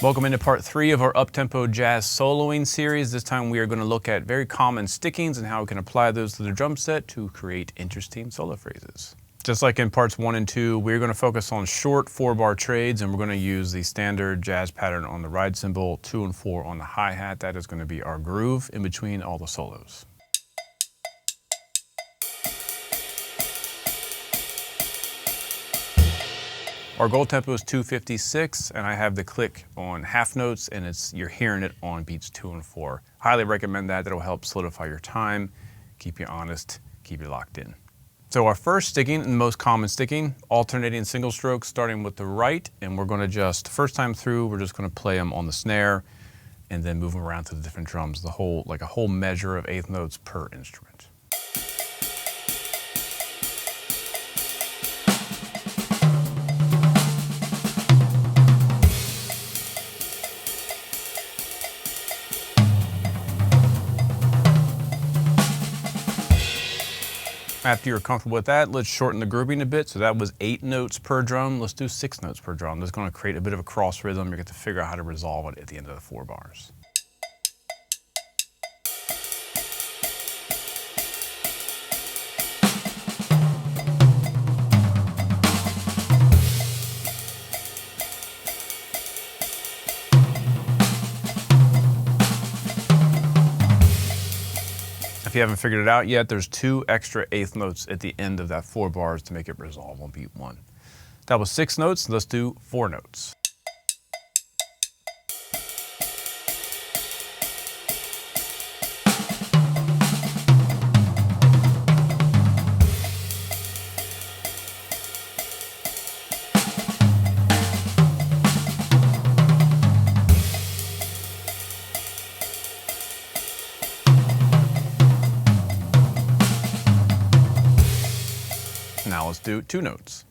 Welcome into part 3 of our up-tempo jazz soloing series. This time we are going to look at very common stickings and how we can apply those to the drum set to create interesting solo phrases. Just like in parts 1 and 2, we're going to focus on short 4-bar trades, and we're going to use the standard jazz pattern on the ride cymbal, 2 and 4 on the hi-hat. That is going to be our groove in between all the solos. Our goal tempo is 256, and I have the click on half notes, and you're hearing it on beats 2 and 4. Highly recommend that. That'll help solidify your time, keep you honest, keep you locked in. So our first sticking, and the most common sticking, alternating single strokes, starting with the right, and we're going to just, first time through, we're just going to play them on the snare, and then move them around to the different drums, like a whole measure of eighth notes per instrument. After you're comfortable with that, let's shorten the grouping a bit. So that was 8 notes per drum. Let's do 6 notes per drum. That's going to create a bit of a cross rhythm. You're going to figure out how to resolve it at the end of the 4 bars. If you haven't figured it out yet, there's 2 extra eighth notes at the end of that 4 bars to make it resolve on beat 1. That was 6 notes, let's do 4 notes. Now let's do 2 notes.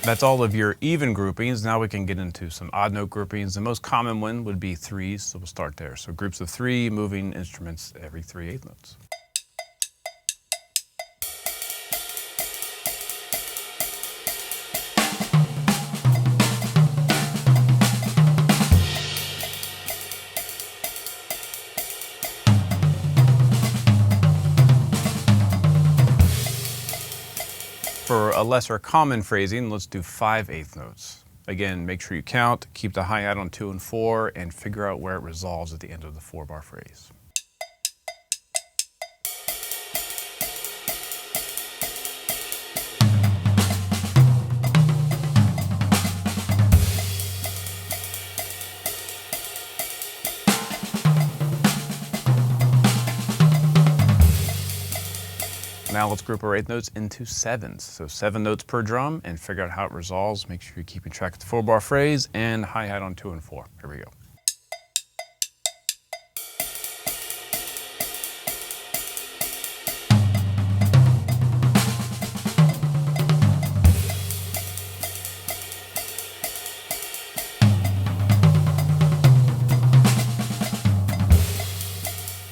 That's all of your even groupings. Now we can get into some odd note groupings. The most common one would be 3s, so we'll start there. So groups of 3 moving instruments every 3 eighth notes. For a lesser common phrasing, let's do 5 eighth notes. Again, make sure you count, keep the hi-hat on 2 and 4, and figure out where it resolves at the end of the 4-bar phrase. Now let's group our eighth notes into 7s. So 7 notes per drum, and figure out how it resolves. Make sure you're keeping track of the 4-bar phrase and hi-hat on 2 and 4. Here we go.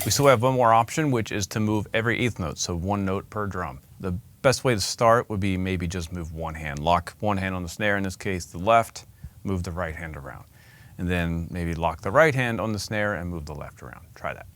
We still have one more option, which is to move every eighth note, so 1 note per drum. The best way to start would be maybe just move one hand. Lock one hand on the snare, in this case the left, move the right hand around. And then maybe lock the right hand on the snare and move the left around. Try that.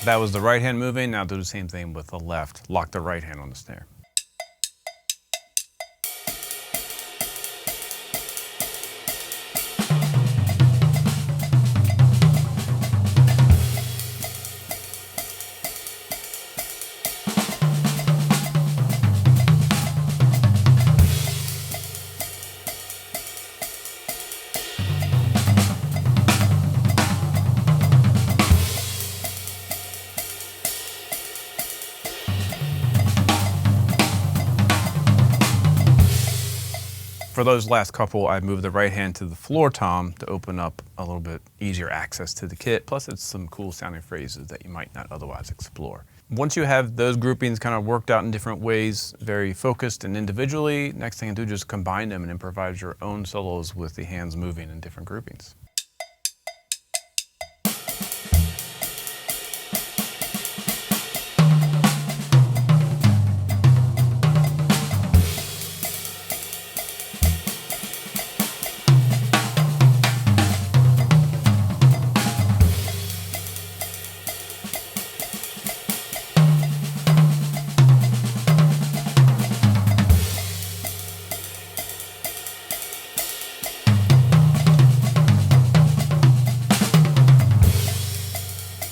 That was the right hand moving. Now do the same thing with the left. Lock the right hand on the snare. For those last couple, I moved the right hand to the floor tom to open up a little bit easier access to the kit. Plus it's some cool sounding phrases that you might not otherwise explore. Once you have those groupings kind of worked out in different ways, very focused and individually, next thing to do is just combine them and improvise your own solos with the hands moving in different groupings.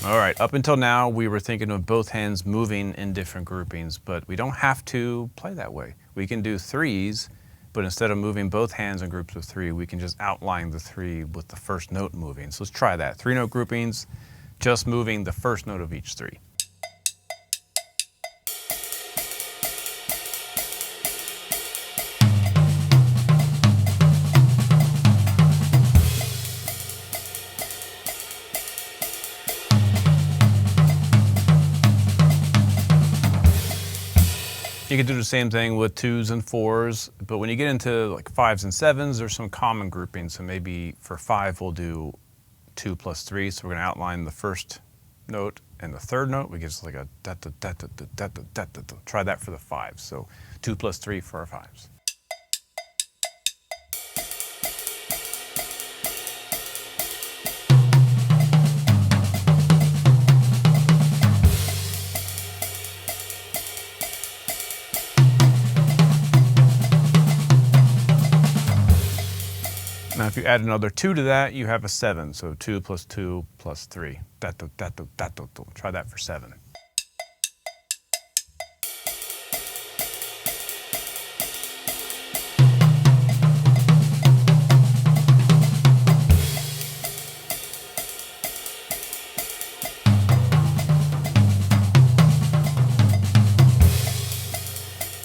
All right, up until now, we were thinking of both hands moving in different groupings, but we don't have to play that way. We can do threes, but instead of moving both hands in groups of three, we can just outline the three with the first note moving. So let's try that. 3-note groupings, just moving the first note of each three. You can do the same thing with 2s and 4s, but when you get into like 5s and 7s, there's some common groupings. So maybe for 5, we'll do 2 plus 3. So we're going to outline the first note and the third note. We get just like a da da da da da da da da da da. Try that for the 5s. So 2 plus 3 for our 5s. Now, if you add another 2 to that, you have a 7. So 2 plus 2 plus 3. Try that for 7.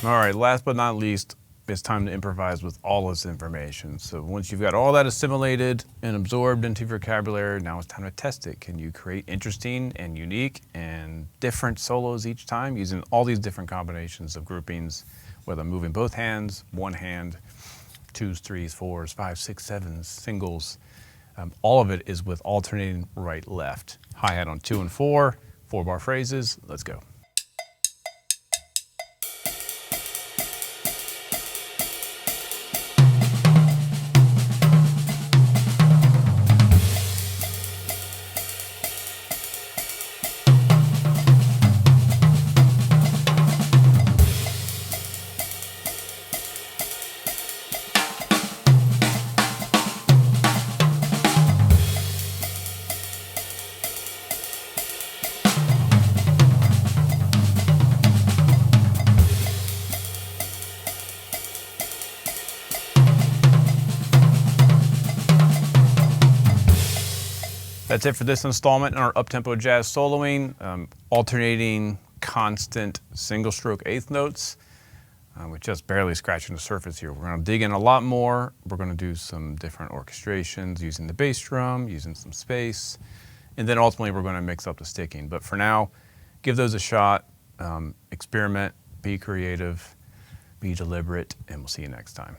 All right, last but not least, it's time to improvise with all this information. So once you've got all that assimilated and absorbed into your vocabulary, now it's time to test it. Can you create interesting and unique and different solos each time using all these different combinations of groupings, whether moving both hands, one hand, 2s, 3s, 4s, 5s, 6s, 7s, singles. All of it is with alternating right, left. Hi-hat on 2 and 4, 4-bar phrases. Let's go. That's it for this installment in our up-tempo jazz soloing, alternating constant single stroke eighth notes. We're just barely scratching the surface here. We're going to dig in a lot more. We're going to do some different orchestrations using the bass drum, using some space, and then ultimately we're going to mix up the sticking. But for now, give those a shot, experiment, be creative, be deliberate, and we'll see you next time.